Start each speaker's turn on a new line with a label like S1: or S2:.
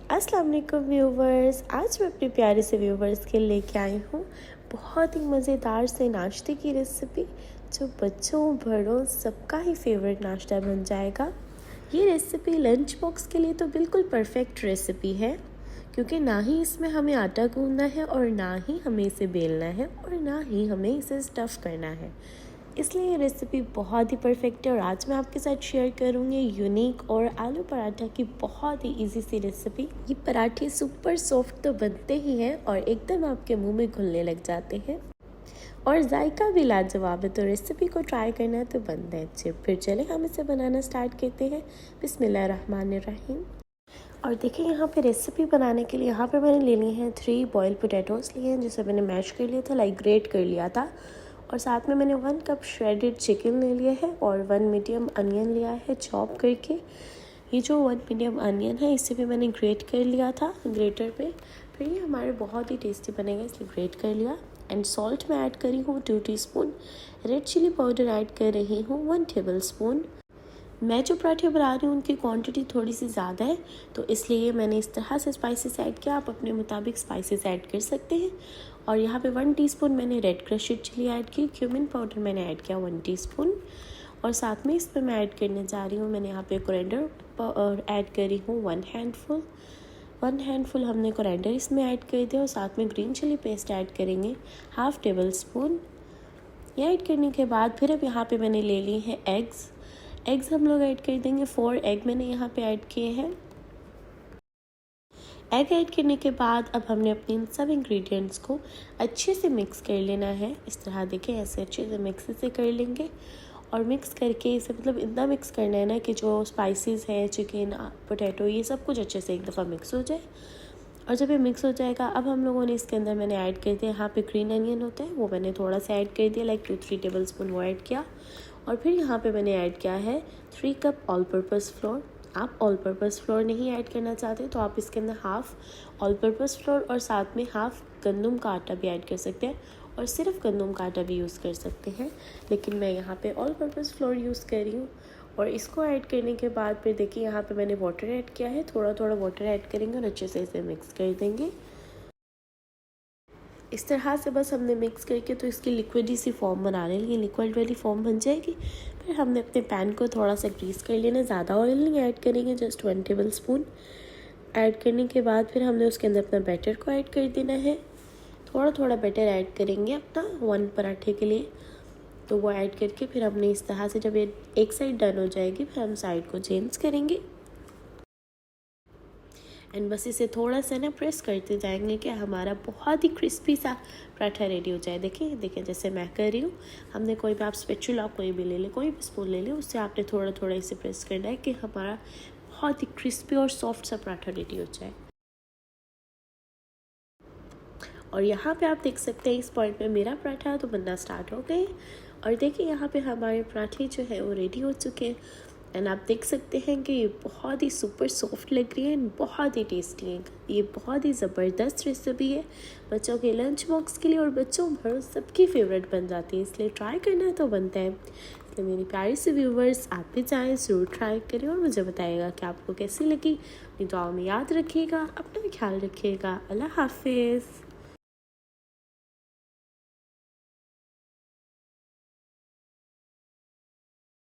S1: अस्सलाम वालेकुम व्यूवर्स। आज मैं अपने प्यारे से व्यूवर्स के लेके आई हूँ बहुत ही मज़ेदार से नाश्ते की रेसिपी, जो बच्चों बड़ों सबका ही फेवरेट नाश्ता बन जाएगा। ये रेसिपी लंच बॉक्स के लिए तो बिल्कुल परफेक्ट रेसिपी है, क्योंकि ना ही इसमें हमें आटा गूंदना है और ना ही हमें इसे बेलना है और ना ही हमें इसे स्टफ़ करना है। इसलिए ये रेसिपी बहुत ही परफेक्ट है और आज मैं आपके साथ शेयर करूँगी यूनिक और आलू पराठा की बहुत ही इजी सी रेसिपी। ये पराठे सुपर सॉफ्ट तो बनते ही हैं और एकदम आपके मुंह में घुलने लग जाते हैं और जायका भी लाजवाब है। तो रेसिपी को ट्राई करना है तो बनते हैं अच्छे। फिर चले हम इसे बनाना स्टार्ट करते हैं। बिस्मिल्लाहिर्रहमानिर्रहीम। और देखिए यहाँ पे रेसिपी बनाने के लिए यहाँ पे मैंने ले लिए हैं 3 बॉयल पोटैटोज़ लिए हैं, जिसे मैंने मैश कर लिया था, लाइक ग्रेट कर लिया था। और साथ में मैंने 1 कप श्रेडेड चिकन ले लिया है और 1 मीडियम अनियन लिया है चॉप करके। ये जो 1 मीडियम अनियन है इसे भी मैंने ग्रेट कर लिया था ग्रेटर पे। फिर ये हमारे बहुत ही टेस्टी बनेगा, इसलिए ग्रेट कर लिया। एंड सॉल्ट मैं ऐड करी हूँ 2 teaspoon. Red chilli powder add कर रही हूँ 1 टेबल स्पून। मैं जो पराठे बना रही हूँ उनकी क्वांटिटी थोड़ी सी ज़्यादा है, तो इसलिए मैंने इस तरह से स्पाइसेस ऐड किया। आप अपने मुताबिक स्पाइसेस ऐड कर सकते हैं। और यहाँ पे 1 टीस्पून मैंने रेड क्रशड चिली ऐड की। क्यूमिन पाउडर मैंने ऐड किया 1 टीस्पून। और साथ में इसमें मैं ऐड करने जा रही हूँ, मैंने यहाँ पे कोरिएंडर ऐड करी हूँ 1 हैंडफुल हमने कोरिएंडर इसमें ऐड कर दिया। और साथ में ग्रीन चिली पेस्ट ऐड करेंगे 1/2 टेबल स्पून। ये ऐड करने के बाद फिर अब यहाँ पे मैंने ले ली है एग्स हम लोग ऐड कर देंगे। 4 एग मैंने यहाँ पे ऐड किए हैं। एग ऐड करने के बाद अब हमने अपने इन सब इंग्रेडिएंट्स को अच्छे से मिक्स कर लेना है। इस तरह देखें, ऐसे अच्छे से मिक्स से कर लेंगे। और मिक्स करके इसे मतलब इतना मिक्स करना है ना कि जो स्पाइसेस हैं, चिकन, पोटैटो, ये सब कुछ अच्छे से एक दफ़ा मिक्स हो जाए। और जब ये मिक्स हो जाएगा अब हम लोगों ने इसके अंदर मैंने ऐड कर दिया, यहाँ पे ग्रीन अनियन होता है वो मैंने थोड़ा सा ऐड कर दिया, लाइक 2-3 टेबल स्पून वो ऐड किया। और फिर यहाँ पे मैंने ऐड किया है 3 कप ऑल पर्पस फ्लोर। आप ऑल पर्पस फ्लोर नहीं ऐड करना चाहते तो आप इसके अंदर 1/2 ऑल पर्पस फ्लोर और साथ में 1/2 गंदम का आटा भी ऐड कर सकते हैं और सिर्फ गंदम का आटा भी यूज़ कर सकते हैं, लेकिन मैं यहाँ पे ऑल पर्पस फ्लोर यूज़ कर रही हूँ। और इसको ऐड करने के बाद फिर देखिए यहाँ पे मैंने वाटर ऐड किया है, थोड़ा थोड़ा वाटर ऐड करेंगे और अच्छे से इसे मिक्स कर देंगे। इस तरह से बस हमने मिक्स करके तो इसकी लिक्विडी सी फॉर्म बना लेंगे, ये लिक्विड वाली फॉर्म बन जाएगी। फिर हमने अपने पैन को थोड़ा सा ग्रीस कर लेना, ज़्यादा ऑयल नहीं ऐड करेंगे, जस्ट 1 टेबल स्पून। ऐड करने के बाद फिर हमने उसके अंदर अपना बैटर को ऐड कर देना है। थोड़ा थोड़ा बैटर ऐड करेंगे अपना 1 पराठे के लिए। तो वो ऐड करके फिर हमने इस तरह से जब ये एक साइड डन हो जाएगी फिर हम साइड को चेंज करेंगे। एंड बस इसे थोड़ा सा ना प्रेस करते जाएंगे कि हमारा बहुत ही क्रिस्पी सा पराठा रेडी हो जाए। देखिए जैसे मैं कर रही हूँ। हमने कोई भी, आप स्पैचुला कोई भी ले ले, कोई भी स्पून ले ले, उससे आपने थोड़ा थोड़ा इसे प्रेस करना है कि हमारा बहुत ही क्रिस्पी और सॉफ्ट सा पराठा रेडी हो जाए। और यहाँ पे आप देख सकते हैं इस पॉइंट पे मेरा पराठा तो बनना स्टार्ट हो गए। और देखिए यहाँ पे हमारे पराठे जो है वो रेडी हो चुके हैं। एंड आप देख सकते हैं कि ये बहुत ही सुपर सॉफ्ट लग रही है एंड बहुत ही टेस्टी है। ये बहुत ही ज़बरदस्त रेसिपी है बच्चों के लंच बॉक्स के लिए और बच्चों भर सबकी फेवरेट बन जाती है, इसलिए ट्राई करना तो बनता है। इसलिए मेरी प्यारी से व्यूवर्स, आप भी चाहें ज़रूर ट्राई करें और मुझे बताइएगा कि आपको कैसी लगी। अपनी दुआओं में याद रखिएगा, अपना ख्याल रखिएगा। अल्लाह हाफिज़।